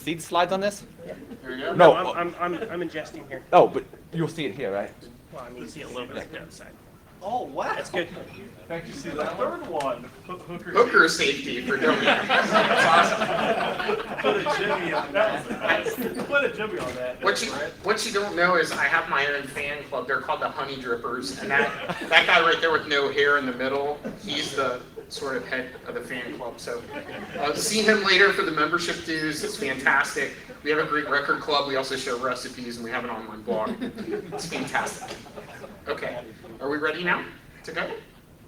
see the slides on this? There we go. No. I'm ingesting here. Oh, but you'll see it here, right? Well, I mean, you see a little bit of the other side. Oh, wow. That's good. Thank you. See Third one. Hooker safety for dummies. That's awesome. Put a Jimmy on that. Put a Jimmy on that. What you don't know is I have my own fan club. They're called the Honey Drippers, and that guy right there with no hair in the middle, he's the sort of head of the fan club. So see him later for the membership dues. It's fantastic. We have a great record club. We also share recipes, and we have an online blog. It's fantastic. Okay, are we ready now to go?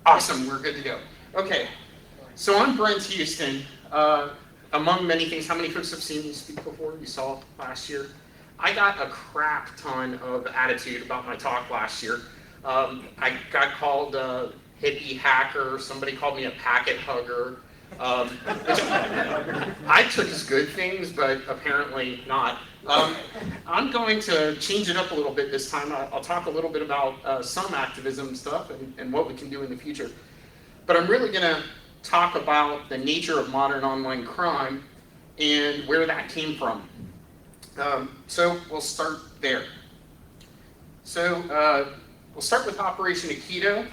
Awesome, we're good to go. Okay, so I'm Brent Huston. Among many things, how many folks have seen me speak before? You saw last year. I got a crap ton of attitude about my talk last year. I got called a hippie hacker. Somebody called me a packet hugger. Which I took as good things, but apparently not. I'm going to change it up a little bit this time. I'll talk a little bit about some activism stuff and what we can do in the future. But I'm really going to talk about the nature of modern online crime and where that came from. So we'll start there. So we'll start with Operation Aikido.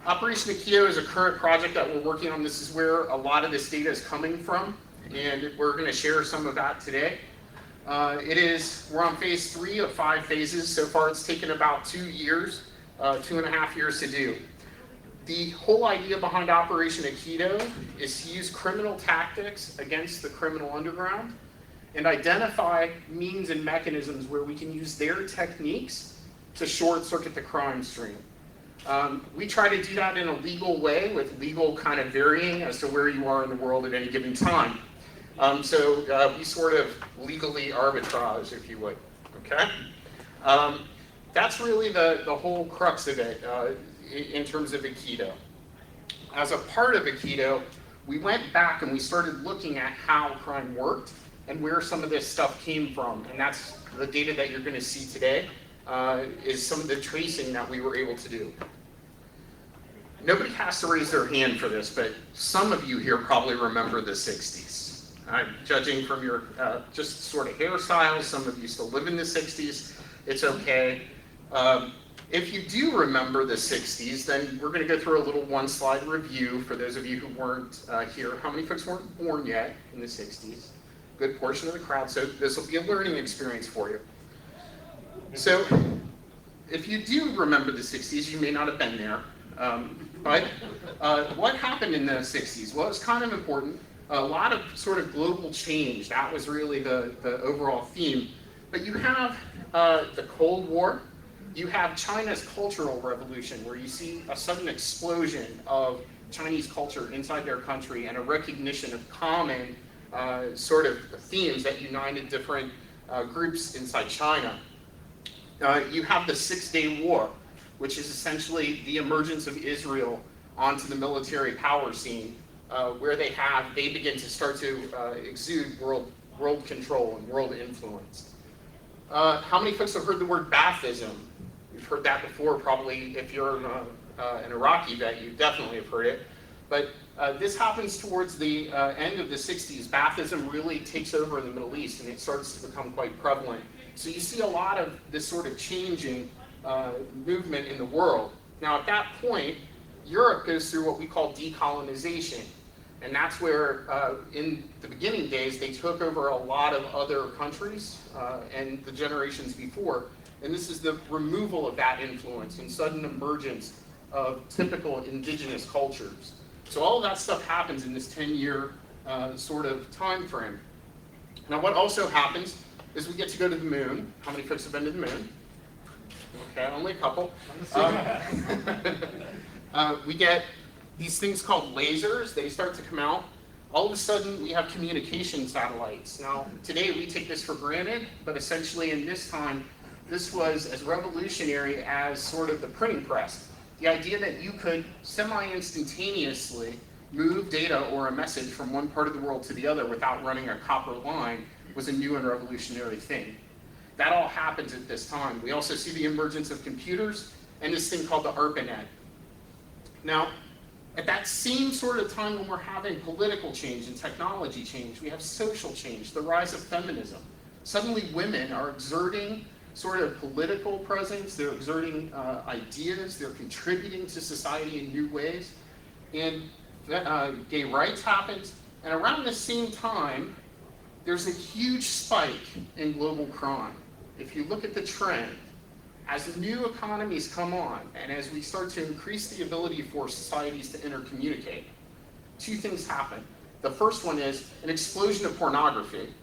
Operation Aikido is a current project that we're working on. This is where a lot of this data is coming from, and we're going to share some of that today. We're on phase 3 of 5 phases. So far it's taken about 2 years, 2.5 years to do. The whole idea behind Operation Aikido is to use criminal tactics against the criminal underground and identify means and mechanisms where we can use their techniques to short circuit the crime stream. We try to do that in a legal way with legal kind of varying as to where you are in the world at any given time. So we sort of legally arbitrage, if you would, okay? That's really the whole crux of it in terms of Aikido. As a part of Aikido, we went back and we started looking at how crime worked and where some of this stuff came from. And that's the data that you're going to see today is some of the tracing that we were able to do. Nobody has to raise their hand for this, but some of you here probably remember the 60s. Judging from your just sort of hairstyles, some of you still live in the 60s. It's okay. If you do remember the 60s, then we're going to go through a little one-slide review for those of you who weren't here. How many folks weren't born yet in the 60s? Good portion of the crowd, so this will be a learning experience for you. So if you do remember the 60s, you may not have been there. But what happened in the 60s? Well, it's kind of important. A lot of sort of global change. That was really the overall theme. But you have the Cold War. You have China's Cultural Revolution, where you see a sudden explosion of Chinese culture inside their country and a recognition of common sort of themes that united different groups inside China. You have the Six-Day War, which is essentially the emergence of Israel onto the military power scene, where they begin to start to exude world control and world influence. How many folks have heard the word Baathism? You've heard that before, probably. If you're an Iraqi vet, you definitely have heard it. But this happens towards the end of the 60s. Baathism really takes over in the Middle East, and it starts to become quite prevalent. So you see a lot of this sort of changing movement in the world. Now, at that point, Europe goes through what we call decolonization. And that's where, in the beginning days, they took over a lot of other countries and the generations before. And this is the removal of that influence and sudden emergence of typical indigenous cultures. So all of that stuff happens in this 10-year sort of time frame. Now, what also happens is we get to go to the moon. How many folks have been to the moon? Okay, only a couple. We get these things called lasers. They start to come out. All of a sudden, we have communication satellites. Now, today we take this for granted, but essentially in this time, this was as revolutionary as sort of the printing press. The idea that you could semi-instantaneously move data or a message from one part of the world to the other without running a copper line was a new and revolutionary thing. That all happens at this time. We also see the emergence of computers and this thing called the ARPANET. Now, At that same sort of time when we're having political change and technology change, we have social change, the rise of feminism. Suddenly women are exerting sort of political presence, they're exerting ideas, they're contributing to society in new ways. And gay rights happens, and around the same time, there's a huge spike in global crime. If you look at the trend, as new economies come on, and as we start to increase the ability for societies to intercommunicate, two things happen. The first one is an explosion of pornography.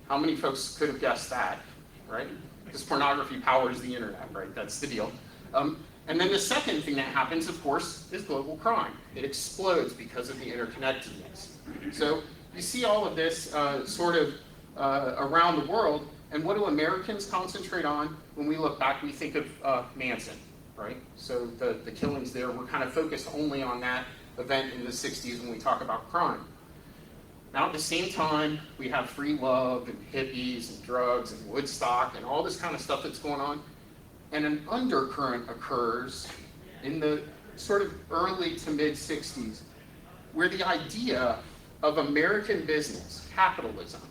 How many folks could have guessed that, right? Because pornography powers the internet, right? That's the deal. And then the second thing that happens, of course, is global crime. It explodes because of the interconnectedness. So you see all of this around the world, and what do Americans concentrate on? When we look back, we think of Manson, right? So the killings there, we're kind of focused only on that event in the 60s when we talk about crime. Now at the same time, we have free love and hippies and drugs and Woodstock and all this kind of stuff that's going on. And an undercurrent occurs in the sort of early to mid 60s, where the idea of American business, capitalism,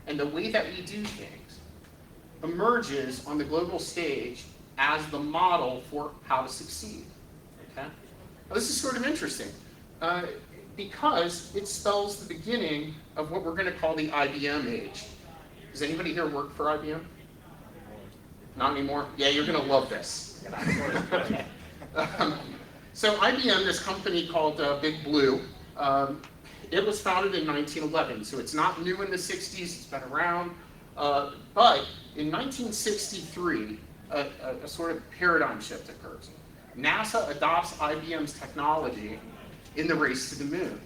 and the way that we do things emerges on the global stage as the model for how to succeed. Okay? Now, this is sort of interesting because it spells the beginning of what we're going to call the IBM age. Does anybody here work for IBM? Not anymore? Yeah, you're going to love this. Okay. So IBM, this company called Big Blue, it was founded in 1911, so it's not new in the 60s, it's been around. But in 1963, a sort of paradigm shift occurs. NASA adopts IBM's technology in the race to the moon.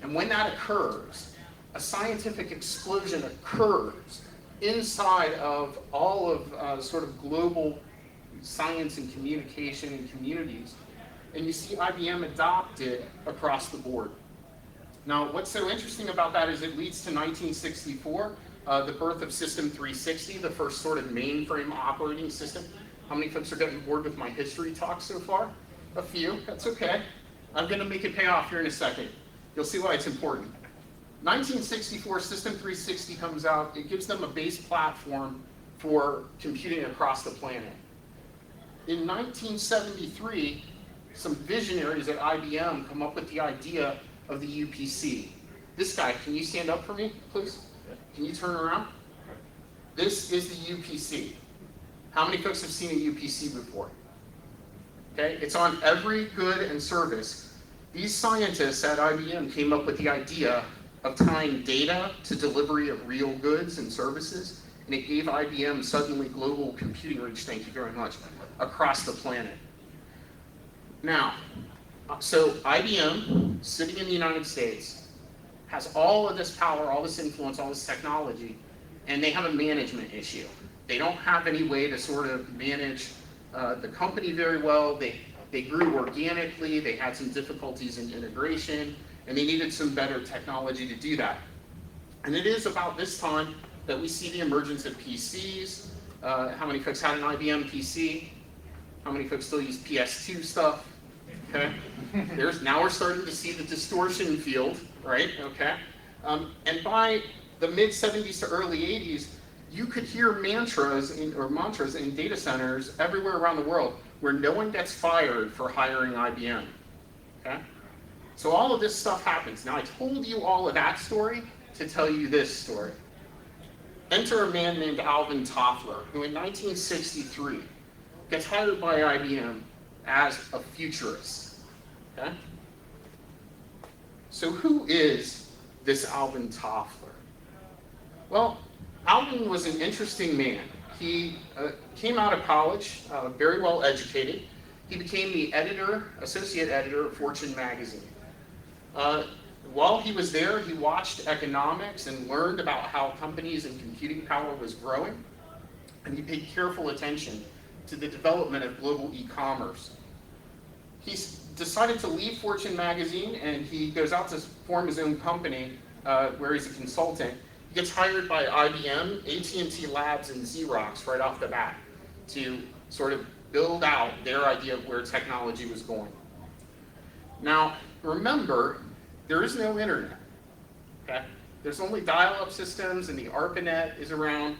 And when that occurs, a scientific explosion occurs inside of all of sort of global science and communication and communities. And you see IBM adopted across the board. Now, what's so interesting about that is it leads to 1964, the birth of System 360, the first sort of mainframe operating system. How many folks are getting bored with my history talk so far? A few, that's okay. I'm gonna make it pay off here in a second. You'll see why it's important. 1964, System 360 comes out. It gives them a base platform for computing across the planet. In 1973, some visionaries at IBM come up with the idea of the UPC. This guy, can you stand up for me, please? Can you turn around? This is the UPC. How many folks have seen a UPC before? Okay, it's on every good and service. These scientists at IBM came up with the idea of tying data to delivery of real goods and services, and it gave IBM suddenly global computing reach, thank you very much, across the planet. Now, so IBM, sitting in the United States, has all of this power, all this influence, all this technology, and they have a management issue. They don't have any way to sort of manage the company very well. They grew organically, they had some difficulties in integration, and they needed some better technology to do that. And it is about this time that we see the emergence of PCs. How many folks had an IBM PC? How many folks still use PS2 stuff? Okay. Now we're starting to see the distortion field, right? Okay. And by the mid 70s to early 80s, you could hear mantras in data centers everywhere around the world where no one gets fired for hiring IBM. Okay. So all of this stuff happens. Now I told you all of that story to tell you this story. Enter a man named Alvin Toffler, who in 1963 gets hired by IBM as a futurist. Okay? So who is this Alvin Toffler? Well, Alvin was an interesting man. He came out of college, very well educated. He became the associate editor of Fortune magazine. While he was there, he watched economics and learned about how companies and computing power was growing, and he paid careful attention to the development of global e-commerce. He decided to leave Fortune magazine, and he goes out to form his own company where he's a consultant. He gets hired by IBM, AT&T Labs, and Xerox right off the bat to sort of build out their idea of where technology was going. Now, remember, there is no internet, okay? There's only dial-up systems, and the ARPANET is around,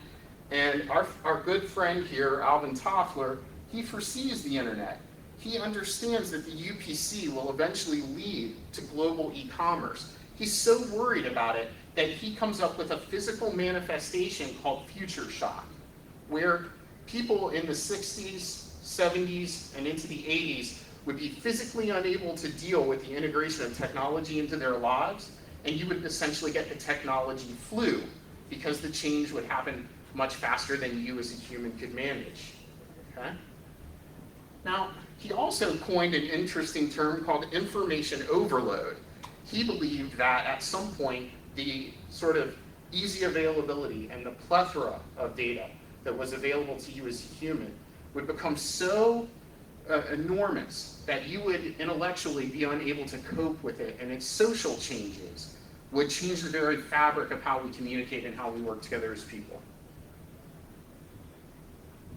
and our good friend here, Alvin Toffler, he foresees the internet. He understands that the UPC will eventually lead to global e-commerce. He's so worried about it that he comes up with a physical manifestation called future shock, where people in the 60s, 70s, and into the 80s would be physically unable to deal with the integration of technology into their lives, and you would essentially get the technology flu, because the change would happen much faster than you as a human could manage. Okay? Now, he also coined an interesting term called information overload. He believed that at some point, the sort of easy availability and the plethora of data that was available to you as a human would become so enormous that you would intellectually be unable to cope with it, and its social changes would change the very fabric of how we communicate and how we work together as people.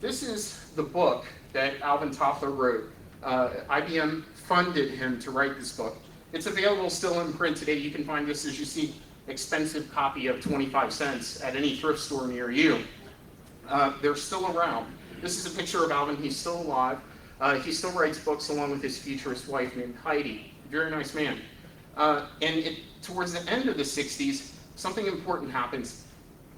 This is the book that Alvin Toffler wrote. IBM funded him to write this book. It's available still in print today. You can find this, as you see, expensive copy of 25 cents at any thrift store near you. They're still around. This is a picture of Alvin. He's still alive. He still writes books along with his futurist wife named Heidi. Very nice man. Towards the end of the 60s, something important happens.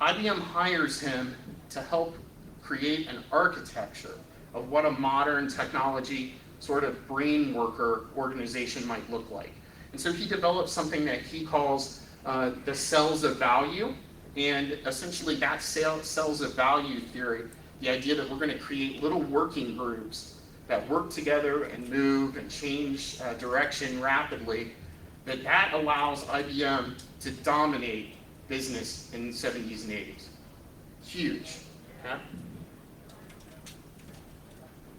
IBM hires him to help create an architecture of what a modern technology sort of brain worker organization might look like. And so he developed something that he calls the cells of value. And essentially that cells of value theory, the idea that we're going to create little working groups that work together and move and change direction rapidly, that allows IBM to dominate business in the 70s and 80s. Huge. Okay?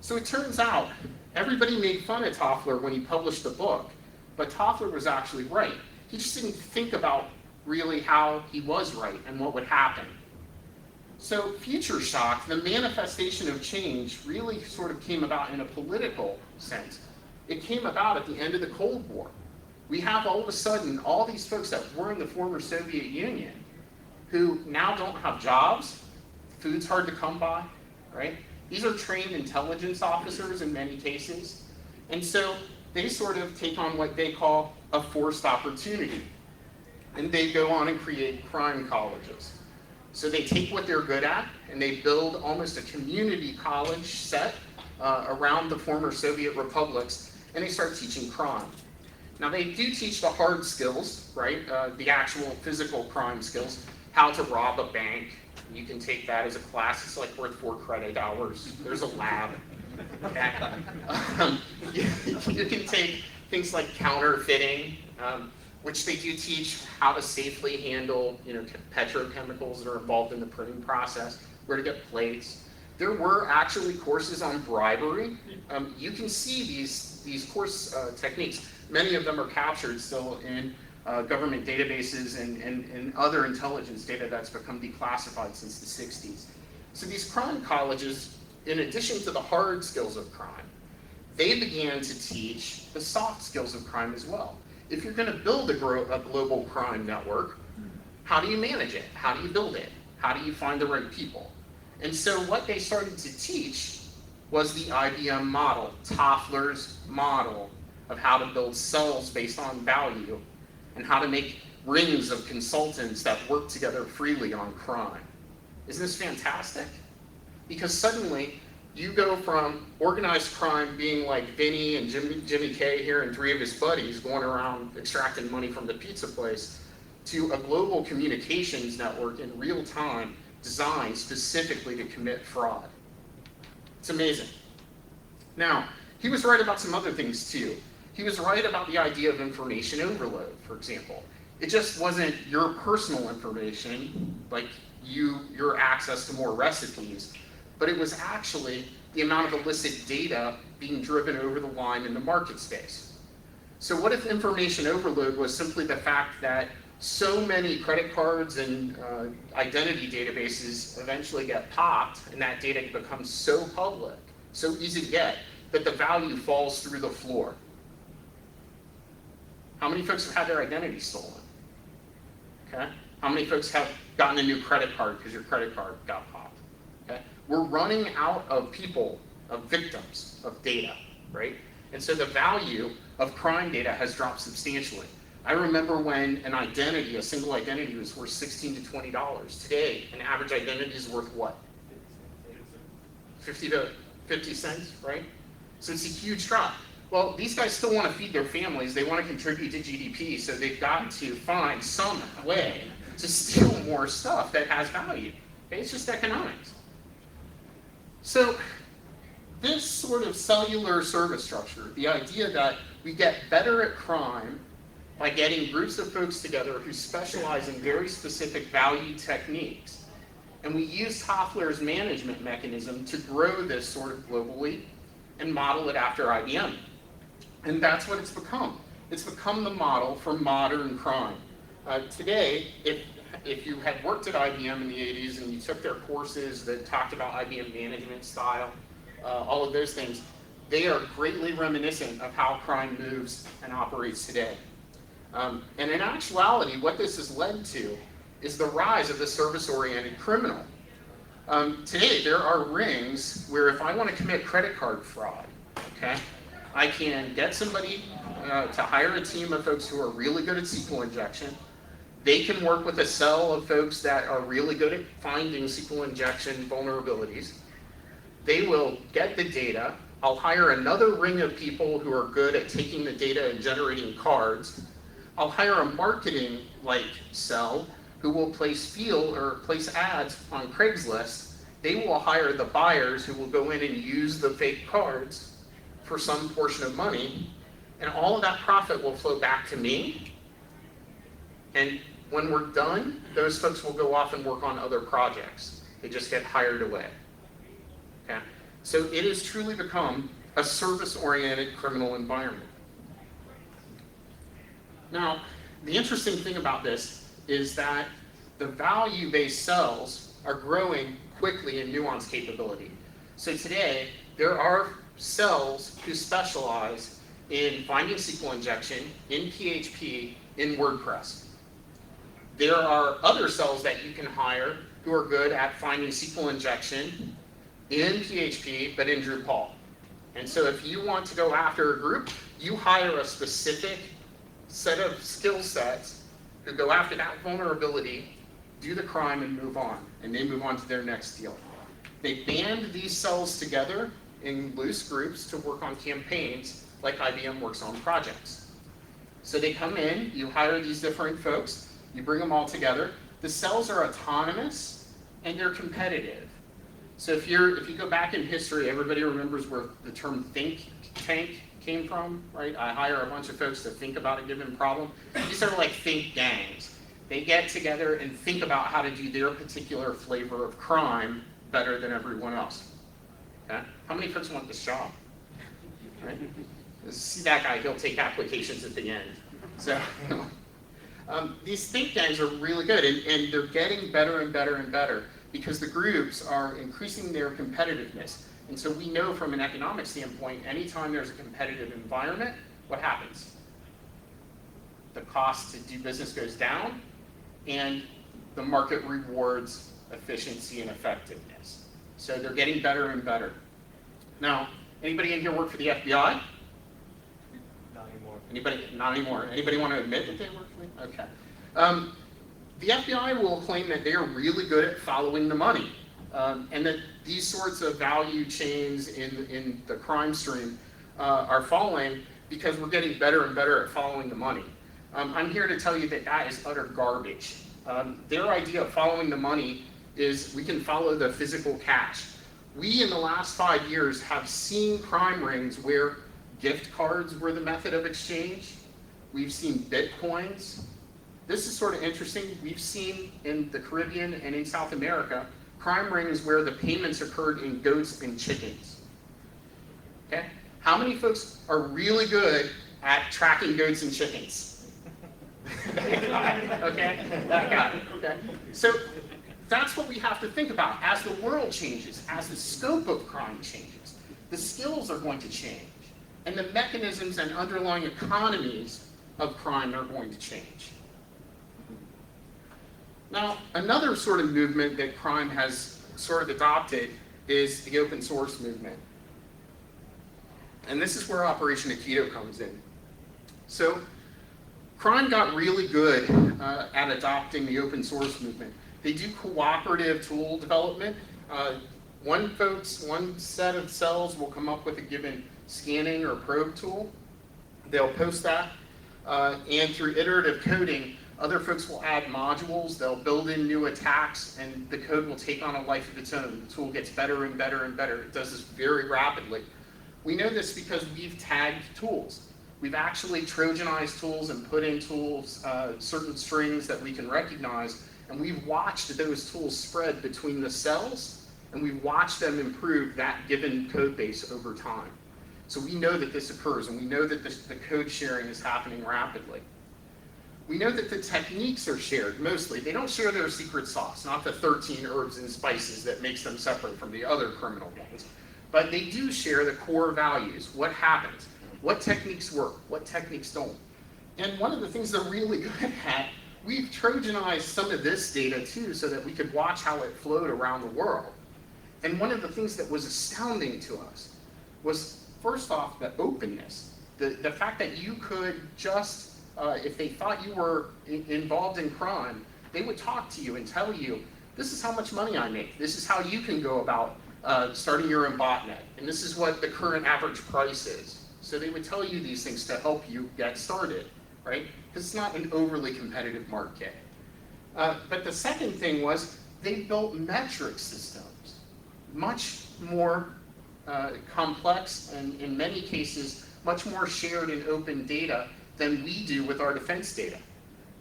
So it turns out everybody made fun of Toffler when he published the book, but Toffler was actually right. He just didn't think about really how he was right and what would happen. So future shock, the manifestation of change, really sort of came about in a political sense. It came about at the end of the Cold War. We have all of a sudden all these folks that were in the former Soviet Union who now don't have jobs. Food's hard to come by, right? These are trained intelligence officers in many cases. And so they sort of take on what they call a forced opportunity. And they go on and create crime colleges. So they take what they're good at and they build almost a community college set around the former Soviet republics, and they start teaching crime. Now they do teach the hard skills, right? The actual physical crime skills, how to rob a bank. You can take that as a class. It's like worth 4 credit hours. There's a lab. Okay. You can take things like counterfeiting, which they do teach how to safely handle, petrochemicals that are involved in the printing process, where to get plates. There were actually courses on bribery. You can see these course techniques. Many of them are captured still in government databases and other intelligence data that's become declassified since the 60s. So these crime colleges, in addition to the hard skills of crime, they began to teach the soft skills of crime as well. If you're going to build a global crime network, how do you manage it? How do you build it? How do you find the right people? And so what they started to teach was the IBM model, Toffler's model of how to build cells based on value and how to make rings of consultants that work together freely on crime. Isn't this fantastic? Because suddenly you go from organized crime being like Vinny and Jimmy K here and 3 of his buddies going around extracting money from the pizza place to a global communications network in real time designed specifically to commit fraud. It's amazing. Now, he was right about some other things too. He was right about the idea of information overload, for example. It just wasn't your personal information, like your access to more recipes, but it was actually the amount of illicit data being driven over the line in the market space. So what if information overload was simply the fact that so many credit cards and identity databases eventually get popped, and that data becomes so public, so easy to get, that the value falls through the floor? How many folks have had their identity stolen? Okay. How many folks have gotten a new credit card because your credit card got popped? Okay. We're running out of people, of victims of data, right? And so the value of crime data has dropped substantially. I remember when an identity, a single identity, was worth $16 to $20. Today, an average identity is worth what? 50 to 50 cents, right? So it's a huge drop. Well, these guys still want to feed their families. They want to contribute to GDP, so they've got to find some way to steal more stuff that has value. Okay? It's just economics. So this sort of cellular service structure, the idea that we get better at crime by getting groups of folks together who specialize in very specific value techniques, and we use Toffler's management mechanism to grow this sort of globally and model it after IBM. And that's what it's become. It's become the model for modern crime. Today, if you had worked at IBM in the 80s and you took their courses that talked about IBM management style, all of those things, they are greatly reminiscent of how crime moves and operates today. And in actuality, what this has led to is the rise of the service-oriented criminal. Today, there are rings where if I want to commit credit card fraud, okay, I can get somebody to hire a team of folks who are really good at SQL injection. They can work with a cell of folks that are really good at finding SQL injection vulnerabilities. They will get the data. I'll hire another ring of people who are good at taking the data and generating cards. I'll hire a marketing cell who will place ads on Craigslist. They will hire the buyers who will go in and use the fake cards for some portion of money, and all of that profit will flow back to me. And when we're done, those folks will go off and work on other projects. They just get hired away. Okay? So it has truly become a service-oriented criminal environment. Now, the interesting thing about this is that the value-based cells are growing quickly in nuance capability. So today, there are cells who specialize in finding SQL injection, in PHP, in WordPress. There are other cells that you can hire who are good at finding SQL injection in PHP, but in Drupal. And so if you want to go after a group, you hire a specific set of skill sets who go after that vulnerability, do the crime, and move on. And they move on to their next deal. They band these cells together in loose groups to work on campaigns like IBM works on projects. So they come in, you hire these different folks, you bring them all together. The cells are autonomous and they're competitive. So if you go back in history, everybody remembers where the term think tank came from, right? I hire a bunch of folks to think about a given problem. These are like think gangs. They get together and think about how to do their particular flavor of crime better than everyone else. Okay? How many folks want this job? Right? See that guy, he'll take applications at the end. So these think gangs are really good, and they're getting better and better and better because the groups are increasing their competitiveness. And so we know from an economic standpoint, anytime there's a competitive environment, what happens? The cost to do business goes down, and the market rewards efficiency and effectiveness. So they're getting better and better. Now, anybody in here work for the FBI? Not anymore. Anybody? Not anymore. Anybody want to admit that they work for me? Okay. The FBI will claim that they are really good at following the money, and that these sorts of value chains in the crime stream are falling because we're getting better and better at following the money. I'm here to tell you that that is utter garbage. Their idea of following the money is we can follow the physical cash. We, in the last 5 years, have seen crime rings where gift cards were the method of exchange. We've seen Bitcoins. This is sort of interesting. We've seen in the Caribbean and in South America, crime rings where the payments occurred in goats and chickens. Okay? How many folks are really good at tracking goats and chickens? That guy, okay? That guy, okay? So that's what we have to think about. As the world changes, as the scope of crime changes, the skills are going to change. And the mechanisms and underlying economies of crime are going to change. Now, another sort of movement that crime has sort of adopted is the open source movement. And this is where Operation Aikido comes in. So, crime got really good at adopting the open source movement. They do cooperative tool development. One set of cells will come up with a given scanning or probe tool. They'll post that, and through iterative coding, other folks will add modules, they'll build in new attacks, and the code will take on a life of its own. The tool gets better and better and better. It does this very rapidly. We know this because we've tagged tools. We've actually Trojanized tools and put in tools, certain strings that we can recognize, and we've watched those tools spread between the cells, and we've watched them improve that given code base over time. So we know that this occurs, and we know that the code sharing is happening rapidly. We know that the techniques are shared mostly. They don't share their secret sauce, not the 13 herbs and spices that makes them separate from the other criminal gangs. But they do share the core values. What happens? What techniques work? What techniques don't? And one of the things they're really good at, we've Trojanized some of this data too so that we could watch how it flowed around the world. And one of the things that was astounding to us was, first off, the openness. The fact that you could just, if they thought you were involved in crime, they would talk to you and tell you, this is how much money I make. This is how you can go about starting your own botnet. And this is what the current average price is. So they would tell you these things to help you get started, right? Because it's not an overly competitive market. But the second thing was they built metric systems, much more complex and in many cases much more shared and open data than we do with our defense data.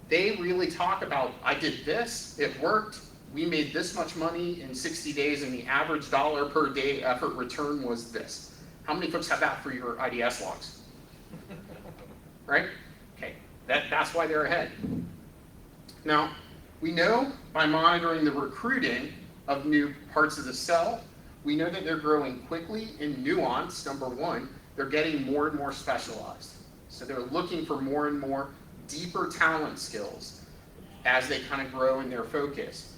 They really talk about, I did this, it worked, we made this much money in 60 days and the average dollar per day effort return was this. How many folks have that for your IDS logs? Right? Okay, that's why they're ahead. Now, we know by monitoring the recruiting of new parts of the cell, we know that they're growing quickly in nuance, number one. They're getting more and more specialized. So they're looking for more and more deeper talent skills as they kind of grow in their focus.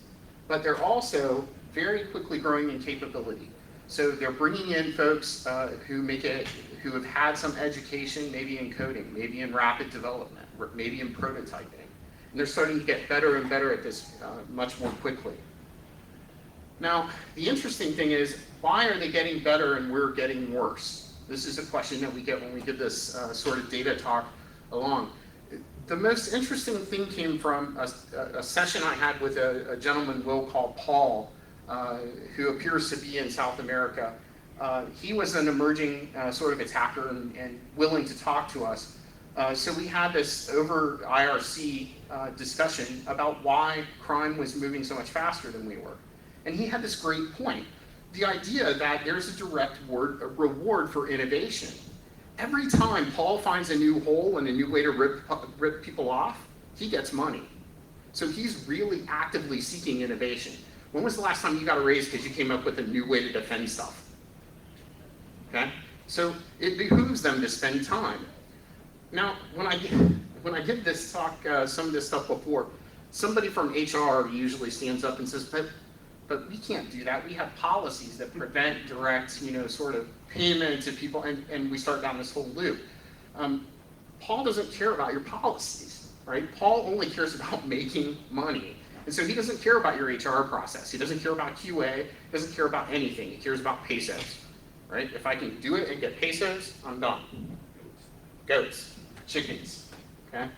But they're also very quickly growing in capability. So they're bringing in folks who have had some education, maybe in coding, maybe in rapid development, maybe in prototyping. And they're starting to get better and better at this much more quickly. Now, the interesting thing is, why are they getting better and we're getting worse? This is a question that we get when we give this sort of data talk along. The most interesting thing came from a session I had with a gentleman we'll call Paul, who appears to be in South America. He was an emerging sort of attacker and willing to talk to us. So we had this over IRC discussion about why crime was moving so much faster than we were. And he had this great point. The idea that there's a direct reward for innovation. Every time Paul finds a new hole and a new way to rip people off, he gets money. So he's really actively seeking innovation. When was the last time you got a raise because you came up with a new way to defend stuff? Okay? So it behooves them to spend time. Now, when I give this talk, some of this stuff before, somebody from HR usually stands up and says, but we can't do that. We have policies that prevent direct, sort of payment to people, and we start down this whole loop. Paul doesn't care about your policies, right? Paul only cares about making money. And so he doesn't care about your HR process. He doesn't care about QA. He doesn't care about anything. He cares about pesos, right? If I can do it and get pesos, I'm done. Goats, chickens, okay?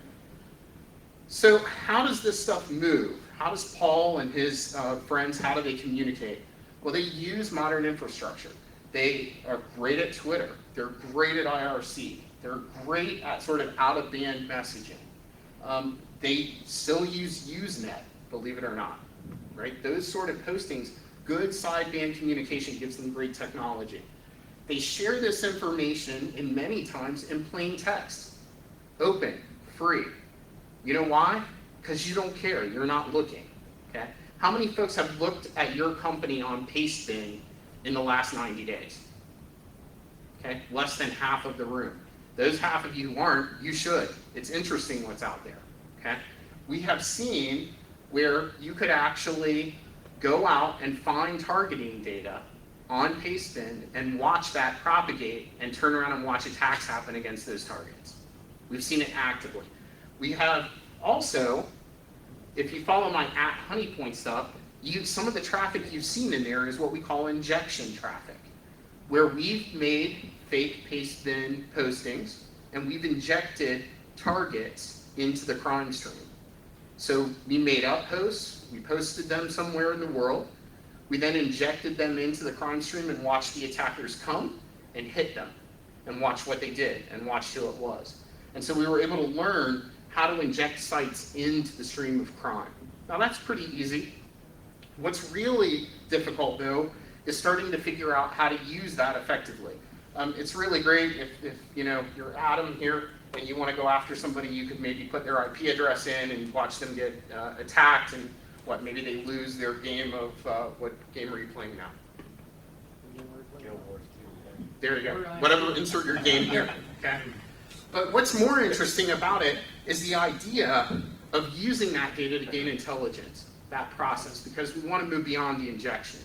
So how does this stuff move? How does Paul and his friends, how do they communicate? Well, they use modern infrastructure. They are great at Twitter. They're great at IRC. They're great at sort of out-of-band messaging. They still use Usenet, believe it or not, right? Those sort of postings, good sideband communication gives them great technology. They share this information in many times in plain text, open, free. You know why? Because you don't care, you're not looking, okay? How many folks have looked at your company on Pastebin in the last 90 days? Okay, less than half of the room. Those half of you who aren't, you should. It's interesting what's out there, okay? We have seen where you could actually go out and find targeting data on Pastebin and watch that propagate and turn around and watch attacks happen against those targets. We've seen it actively. We have also, if you follow my @honeypoint stuff, some of the traffic you've seen in there is what we call injection traffic, where we've made fake Pastebin postings and we've injected targets into the crime stream. So we made up posts, we posted them somewhere in the world, we then injected them into the crime stream and watched the attackers come and hit them and watch what they did and watch who it was. And so we were able to learn how to inject sites into the stream of crime. Now that's pretty easy. What's really difficult though is starting to figure out how to use that effectively. It's really great if you're Adam here and you want to go after somebody, you could maybe put their IP address in and watch them get attacked and maybe they lose their game of, what game are you playing now? There you go. Whatever, insert your game here, okay? But what's more interesting about it is the idea of using that data to gain intelligence, that process, because we want to move beyond the injection.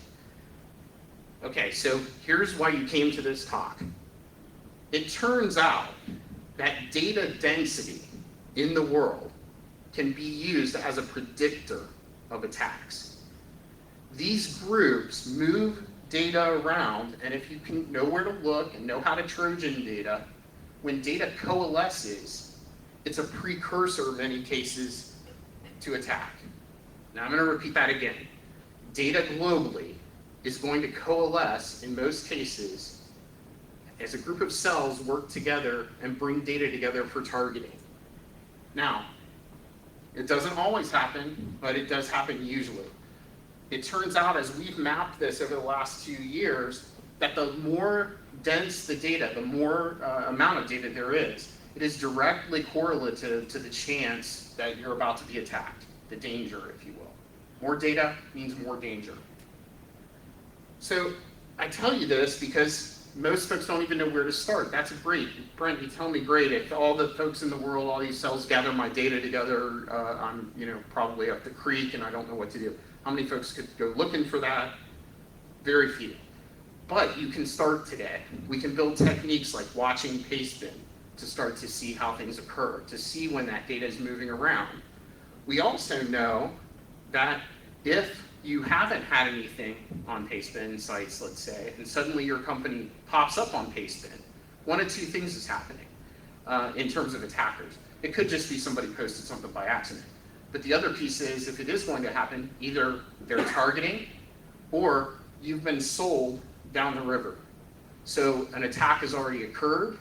Okay, so here's why you came to this talk. It turns out that data density in the world can be used as a predictor of attacks. These groups move data around, and if you can know where to look and know how to Trojan data, when data coalesces, it's a precursor in many cases to attack. Now I'm going to repeat that again. Data globally is going to coalesce in most cases as a group of cells work together and bring data together for targeting. Now, it doesn't always happen, but it does happen usually. It turns out as we've mapped this over the last 2 years, that the more dense the data, the more amount of data there is, it is directly correlative to the chance that you're about to be attacked, the danger, if you will. More data means more danger. So I tell you this because most folks don't even know where to start. That's great. Brent, you tell me great. If all the folks in the world, all these cells gather my data together, I'm probably up the creek and I don't know what to do. How many folks could go looking for that? Very few. But you can start today. We can build techniques like watching Pastebin to start to see how things occur, to see when that data is moving around. We also know that if you haven't had anything on Pastebin sites, let's say, and suddenly your company pops up on Pastebin, one of two things is happening in terms of attackers. It could just be somebody posted something by accident. But the other piece is, if it is going to happen, either they're targeting or you've been sold down the river. So an attack has already occurred,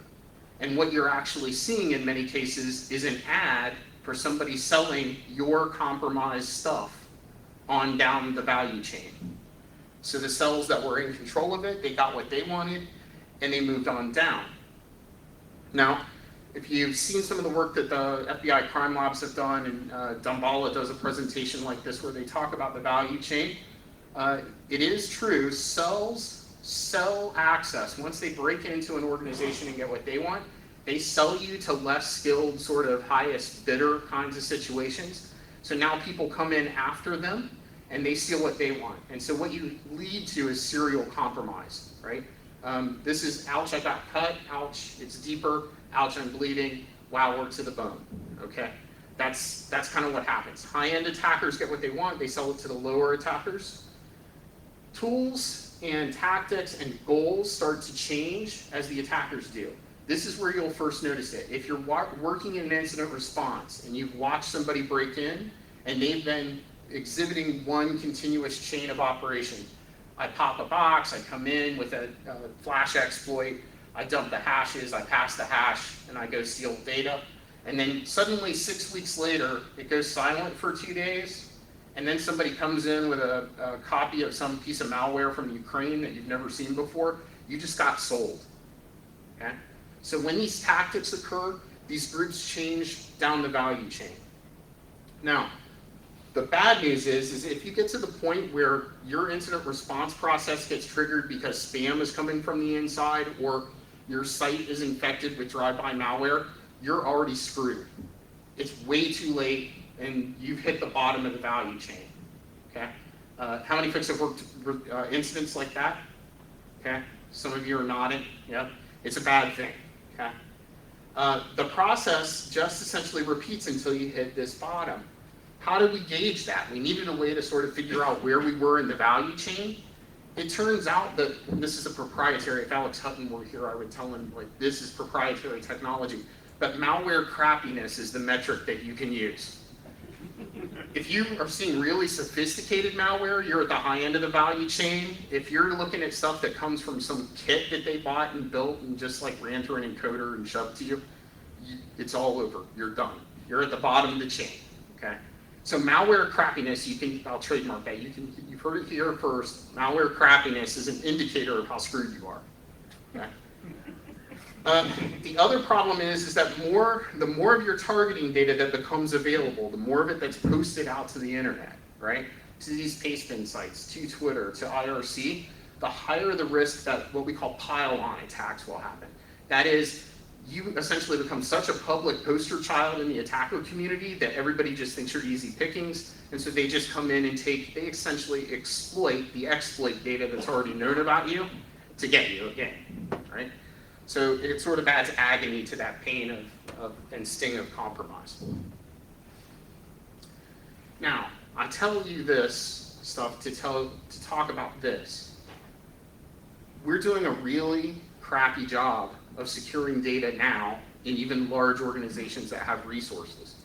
and what you're actually seeing in many cases is an ad for somebody selling your compromised stuff on down the value chain. So the cells that were in control of it, they got what they wanted, and they moved on down. Now, if you've seen some of the work that the FBI crime labs have done, and Damballa does a presentation like this where they talk about the value chain, it is true, cells sell access. Once they break into an organization and get what they want, they sell you to less skilled, sort of highest bidder kinds of situations. So now people come in after them and they steal what they want. And so what you lead to is serial compromise, right? This is, ouch, I got cut, ouch, it's deeper, ouch, I'm bleeding, wow, we're to the bone, okay? That's kind of what happens. High-end attackers get what they want, they sell it to the lower attackers. Tools and tactics and goals start to change as the attackers do. This is where you'll first notice it. If you're working in an incident response and you've watched somebody break in and they've been exhibiting one continuous chain of operation, I pop a box, I come in with a flash exploit, I dump the hashes, I pass the hash, and I go steal data. And then suddenly 6 weeks later, it goes silent for 2 days, and then somebody comes in with a copy of some piece of malware from Ukraine that you've never seen before, you just got sold, okay? So when these tactics occur, these groups change down the value chain. Now, the bad news is if you get to the point where your incident response process gets triggered because spam is coming from the inside, or your site is infected with drive-by malware, you're already screwed. It's way too late, and you've hit the bottom of the value chain. Okay? How many folks have worked incidents like that? Okay? Some of you are nodding. Yep. It's a bad thing. Okay? The process just essentially repeats until you hit this bottom. How did we gauge that? We needed a way to sort of figure out where we were in the value chain. It turns out that, and this is a proprietary, if Alex Hutton were here, I would tell him, like, this is proprietary technology. But malware crappiness is the metric that you can use. If you are seeing really sophisticated malware, you're at the high end of the value chain. If you're looking at stuff that comes from some kit that they bought and built and just like ran through an encoder and shoved to you, it's all over. You're done. You're at the bottom of the chain. Okay. So malware crappiness, I'll trademark that. You've heard it here first. Malware crappiness is an indicator of how screwed you are. Okay. The other problem is that the more of your targeting data that becomes available, the more of it that's posted out to the internet, right? To these pastebin sites, to Twitter, to IRC, the higher the risk that what we call pile-on attacks will happen. That is, you essentially become such a public poster child in the attacker community that everybody just thinks you're easy pickings, and so they just come in and they essentially exploit the exploit data that's already known about you to get you again, right? So it sort of adds agony to that pain and sting of compromise. Now, I tell you this stuff to talk about this. We're doing a really crappy job of securing data now in even large organizations that have resources.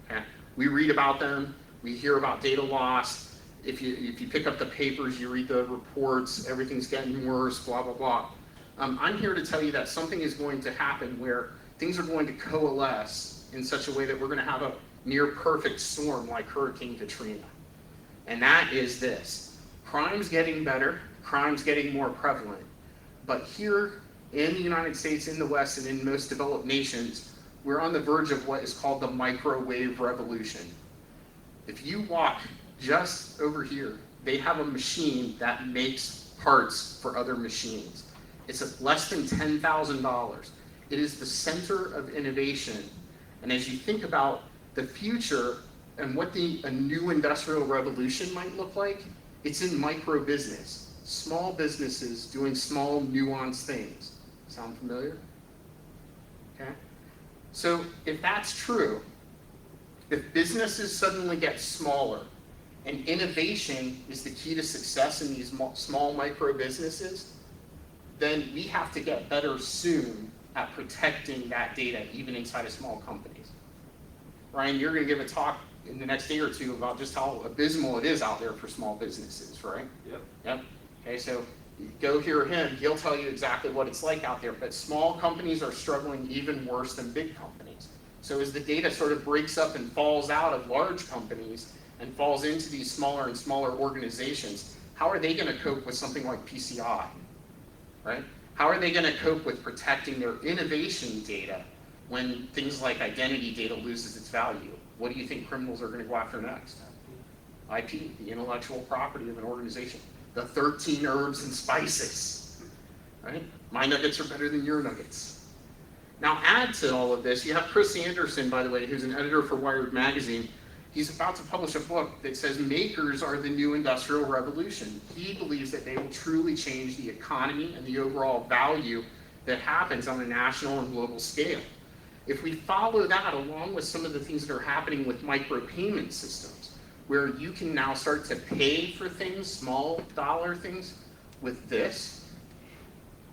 Okay? We read about them, we hear about data loss. If you pick up the papers, you read the reports, everything's getting worse, blah, blah, blah. I'm here to tell you that something is going to happen where things are going to coalesce in such a way that we're going to have a near perfect storm like Hurricane Katrina. And that is this. Crime's getting better, crime's getting more prevalent. But here in the United States, in the West, and in most developed nations, we're on the verge of what is called the microwave revolution. If you walk just over here, they have a machine that makes parts for other machines. It's less than $10,000. It is the center of innovation. And as you think about the future and what a new industrial revolution might look like, it's in micro business. Small businesses doing small, nuanced things. Sound familiar? Okay. So if that's true, if businesses suddenly get smaller and innovation is the key to success in these small micro businesses, then we have to get better soon at protecting that data, even inside of small companies. Ryan, you're going to give a talk in the next day or two about just how abysmal it is out there for small businesses, right? Yep. Okay, so you go hear him. He'll tell you exactly what it's like out there. But small companies are struggling even worse than big companies. So as the data sort of breaks up and falls out of large companies and falls into these smaller and smaller organizations, how are they going to cope with something like PCI? Right? How are they going to cope with protecting their innovation data when things like identity data loses its value? What do you think criminals are going to go after next? IP, the intellectual property of an organization. The 13 herbs and spices. Right? My nuggets are better than your nuggets. Now add to all of this, you have Chris Anderson, by the way, who's an editor for Wired Magazine. He's about to publish a book that says makers are the new industrial revolution. He believes that they will truly change the economy and the overall value that happens on a national and global scale. If we follow that along with some of the things that are happening with micropayment systems, where you can now start to pay for things, small dollar things, with this,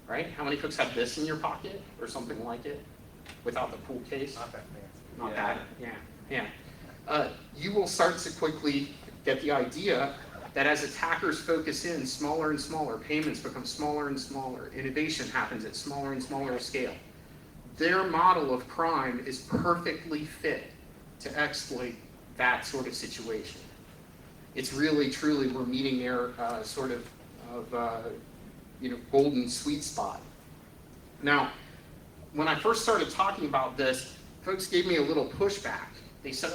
right? How many folks have this in your pocket or something like it without the pool case? Not that fancy. Not that, yeah. You will start to quickly get the idea that as attackers focus in smaller and smaller, payments become smaller and smaller, innovation happens at smaller and smaller scale. Their model of crime is perfectly fit to exploit that sort of situation. It's really, truly, we're meeting their golden sweet spot. Now, when I first started talking about this, folks gave me a little pushback. They said,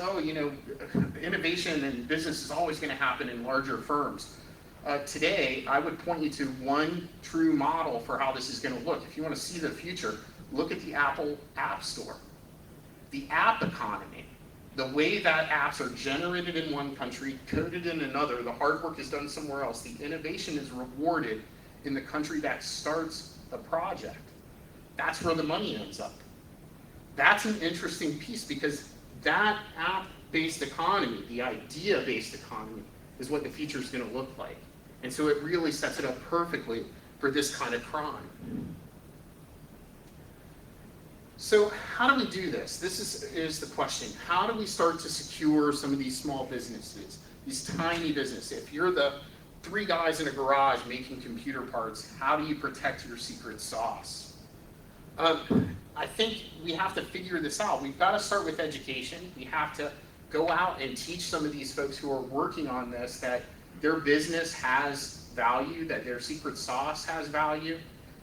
innovation and business is always going to happen in larger firms. Today, I would point you to one true model for how this is going to look. If you want to see the future, look at the Apple App Store. The app economy, the way that apps are generated in one country, coded in another, the hard work is done somewhere else, the innovation is rewarded in the country that starts the project. That's where the money ends up. That's an interesting piece because that app-based economy, the idea-based economy, is what the future is going to look like. And so it really sets it up perfectly for this kind of crime. So how do we do this? This is the question. How do we start to secure some of these small businesses, these tiny businesses? If you're the 3 guys in a garage making computer parts, how do you protect your secret sauce? I think we have to figure this out. We've got to start with education. We have to go out and teach some of these folks who are working on this that their business has value, that their secret sauce has value,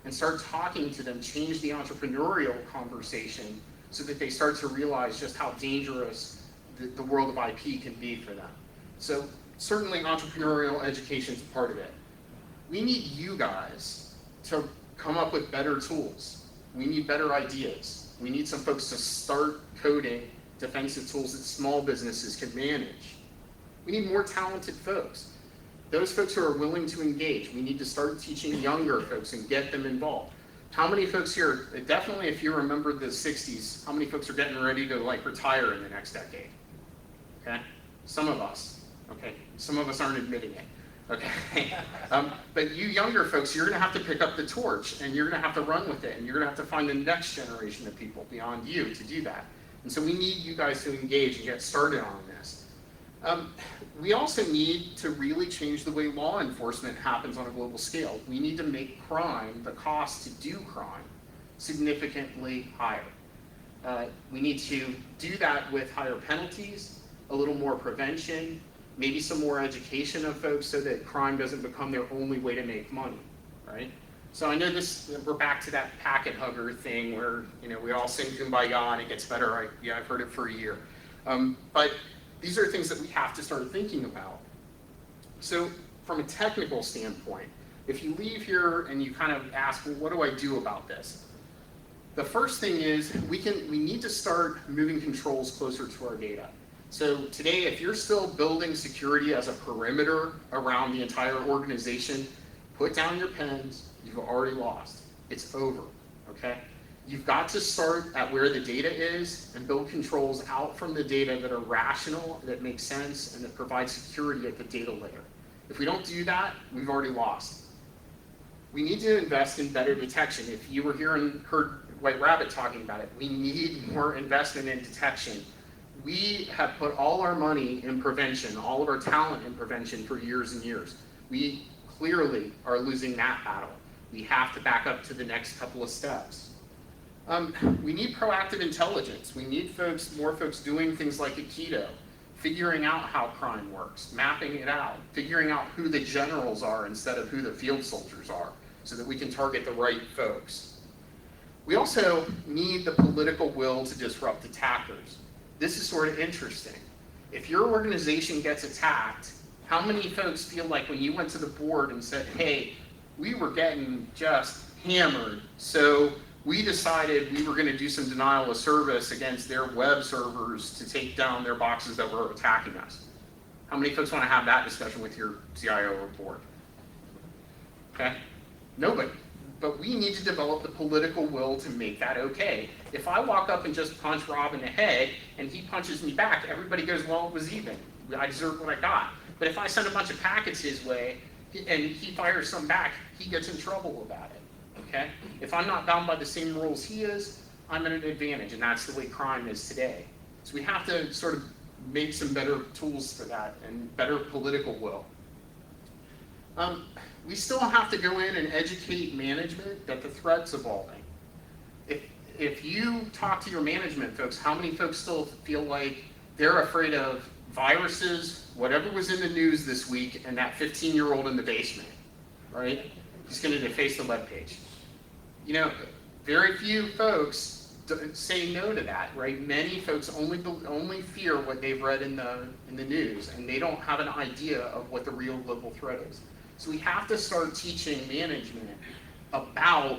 and start talking to them, change the entrepreneurial conversation so that they start to realize just how dangerous the world of IP can be for them. So certainly entrepreneurial education is part of it. We need you guys to come up with better tools. We need better ideas. We need some folks to start coding defensive tools that small businesses can manage. We need more talented folks. Those folks who are willing to engage. We need to start teaching younger folks and get them involved. How many folks here, definitely if you remember the 60s, how many folks are getting ready to retire in the next decade? Okay, some of us. Okay, some of us aren't admitting it. Okay, but you younger folks, you're gonna have to pick up the torch and you're gonna have to run with it and you're gonna have to find the next generation of people beyond you to do that. And so we need you guys to engage and get started on this. We also need to really change the way law enforcement happens on a global scale. We need to make crime, the cost to do crime, significantly higher. We need to do that with higher penalties, a little more prevention, maybe some more education of folks so that crime doesn't become their only way to make money, right? So I know we're back to that packet hugger thing where we all sing Kumbaya and it gets better. I've heard it for a year. But these are things that we have to start thinking about. So from a technical standpoint, if you leave here and you kind of ask, well, what do I do about this? The first thing is we need to start moving controls closer to our data. So today, if you're still building security as a perimeter around the entire organization, put down your pens, you've already lost. It's over, okay? You've got to start at where the data is and build controls out from the data that are rational, that make sense, and that provide security at the data layer. If we don't do that, we've already lost. We need to invest in better detection. If you were here and heard White Rabbit talking about it, we need more investment in detection. We have put all our money in prevention, all of our talent in prevention for years and years. We clearly are losing that battle. We have to back up to the next couple of steps. We need proactive intelligence. We need more folks doing things like Aikido, figuring out how crime works, mapping it out, figuring out who the generals are instead of who the field soldiers are, so that we can target the right folks. We also need the political will to disrupt attackers. This is sort of interesting. If your organization gets attacked, how many folks feel like when you went to the board and said, hey, we were getting just hammered, so we decided we were going to do some denial of service against their web servers to take down their boxes that were attacking us? How many folks want to have that discussion with your CIO or board? Okay? Nobody. But we need to develop the political will to make that okay. If I walk up and just punch Rob in the head and he punches me back, everybody goes, well, it was even. I deserved what I got. But if I send a bunch of packets his way and he fires some back, he gets in trouble about it. Okay? If I'm not bound by the same rules he is, I'm at an advantage, and that's the way crime is today. So we have to sort of make some better tools for that and better political will. We still have to go in and educate management that the threat's evolving. If you talk to your management folks, how many folks still feel like they're afraid of viruses, whatever was in the news this week, and that 15-year-old in the basement, right? He's going to deface the webpage. Very few folks say no to that, right? Many folks only fear what they've read in the news, and they don't have an idea of what the real global threat is. So we have to start teaching management about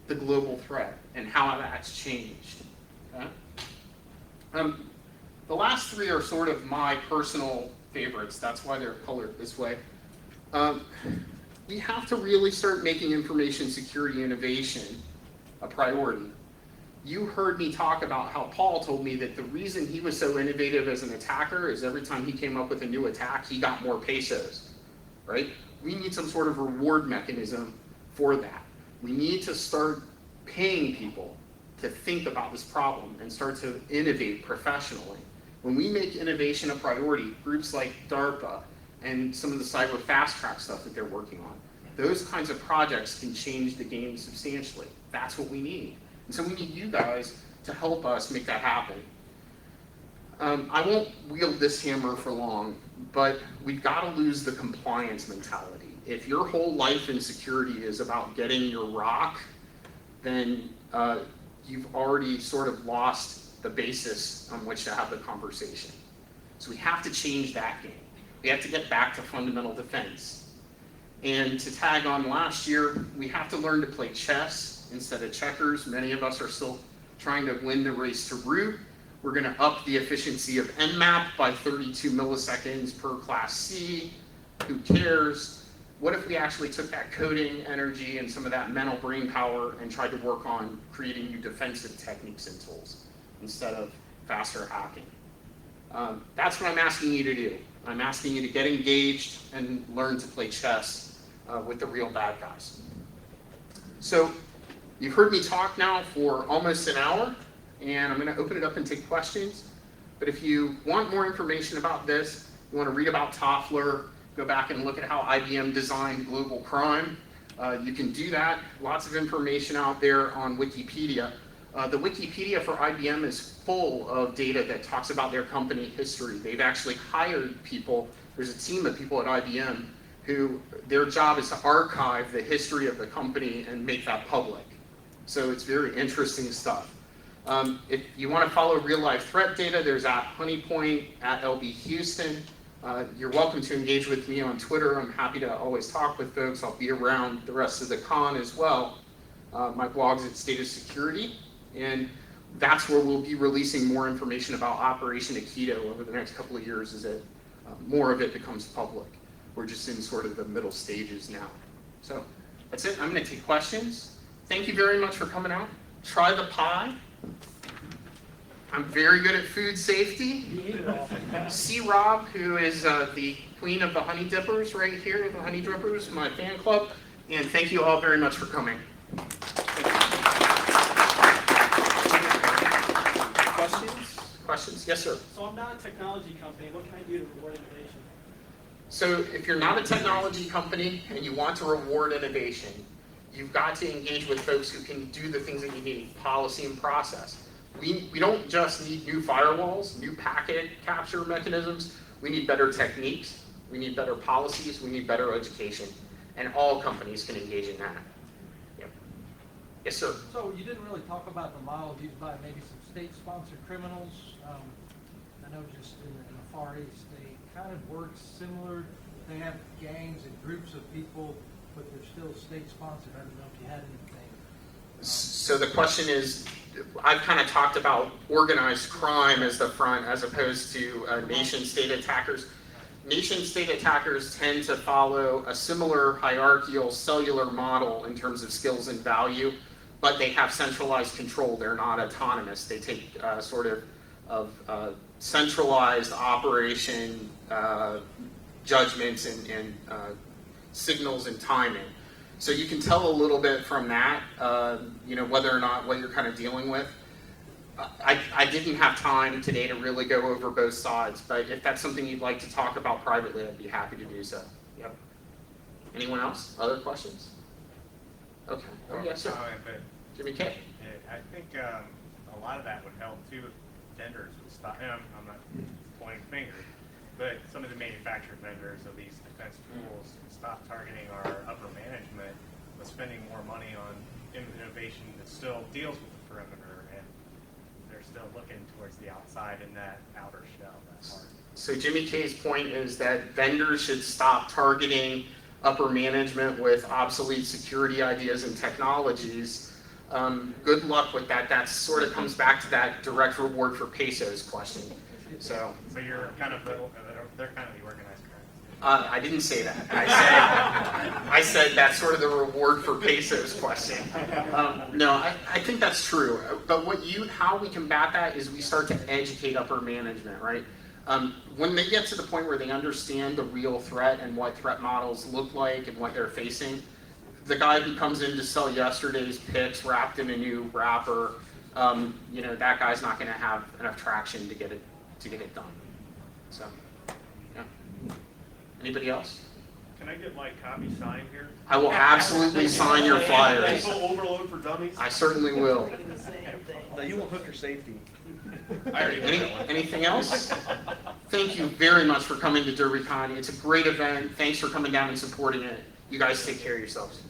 the global threat and how that's changed. Okay? The last three are sort of my personal favorites. That's why they're colored this way. We have to really start making information security innovation a priority. You heard me talk about how Paul told me that the reason he was so innovative as an attacker is every time he came up with a new attack, he got more pesos, right? We need some sort of reward mechanism for that. We need to start paying people to think about this problem and start to innovate professionally. When we make innovation a priority, groups like DARPA and some of the cyber fast track stuff that they're working on, those kinds of projects can change the game substantially. That's what we need. And so we need you guys to help us make that happen. I won't wield this hammer for long, but we've got to lose the compliance mentality. If your whole life in security is about getting your rock, then you've already sort of lost the basis on which to have the conversation. So we have to change that game. We have to get back to fundamental defense. And to tag on last year, we have to learn to play chess instead of checkers. Many of us are still trying to win the race to root. We're going to up the efficiency of Nmap by 32 milliseconds per class C. Who cares? What if we actually took that coding energy and some of that mental brain power and tried to work on creating new defensive techniques and tools instead of faster hacking? That's what I'm asking you to do. I'm asking you to get engaged and learn to play chess with the real bad guys. So you've heard me talk now for almost an hour, and I'm going to open it up and take questions. But if you want more information about this, you want to read about Toffler, go back and look at how IBM designed global crime, you can do that. Lots of information out there on Wikipedia. The Wikipedia for IBM is full of data that talks about their company history. They've actually hired people. There's a team of people at IBM who their job is to archive the history of the company and make that public. So it's very interesting stuff. If you want to follow real life threat data, there's at Honeypoint, at LB Huston. You're welcome to engage with me on Twitter. I'm happy to always talk with folks. I'll be around the rest of the con as well. My blog's at State of Security, and that's where we'll be releasing more information about Operation Aikido over the next couple of years as more of it becomes public. We're just in sort of the middle stages now. So that's it. I'm going to take questions. Thank you very much for coming out. Try the pie. I'm very good at food safety. See Rob, who is the queen of the Honey Dippers right here, the Honey Drippers, my fan club. And thank you all very much for coming. Questions? Yes, sir. So I'm not a technology company. What can I do to reward innovation? So if you're not a technology company and you want to reward innovation, you've got to engage with folks who can do the things that you need, policy and process. We don't just need new firewalls, new packet capture mechanisms. We need better techniques. We need better policies. We need better education. And all companies can engage in that. Yep. Yes, sir. So you didn't really talk about the model used by maybe some state-sponsored criminals. I know just in the Far East, they kind of work similar. They have gangs and groups of people, but they're still state-sponsored. I don't know if you had anything. So the question is, I've kind of talked about organized crime as the front as opposed to nation-state attackers. Nation-state attackers tend to follow a similar hierarchical cellular model in terms of skills and value, but they have centralized control. They're not autonomous. They take sort of centralized operation judgments and signals and timing. So you can tell a little bit from that, whether or not what you're kind of dealing with. I didn't have time today to really go over both sides, but if that's something you'd like to talk about privately, I'd be happy to do so. Yep. Anyone else? Other questions? Okay. Oh, yes, sir. Jimmy K. I think a lot of that would help too if vendors would stop. I'm not pointing fingers, but some of the manufacturer vendors of these defense tools can stop targeting our upper management, but spending more money on innovation that still deals with the perimeter, and they're still looking towards the outside in that outer shell, that part. So Jimmy K's point is that vendors should stop targeting upper management with obsolete security ideas and technologies, good luck with that. That sort of comes back to that direct reward for pesos question. So you're kind of they're kind of the organized crowd. I didn't say that. I said that's sort of the reward for pesos question. No, I think that's true. But how we combat that is we start to educate upper management, right? When they get to the point where they understand the real threat and what threat models look like and what they're facing, the guy who comes in to sell yesterday's picks wrapped in a new wrapper, that guy's not going to have enough traction to get it done. So, yeah. Anybody else? Can I get my copy signed here? I will absolutely sign your flyers. Overload for dummies? I certainly will. No, you won't hook your safety. I already did that one. Anything else? Thank you very much for coming to DerbyCon. It's a great event. Thanks for coming down and supporting it. You guys take care of yourselves.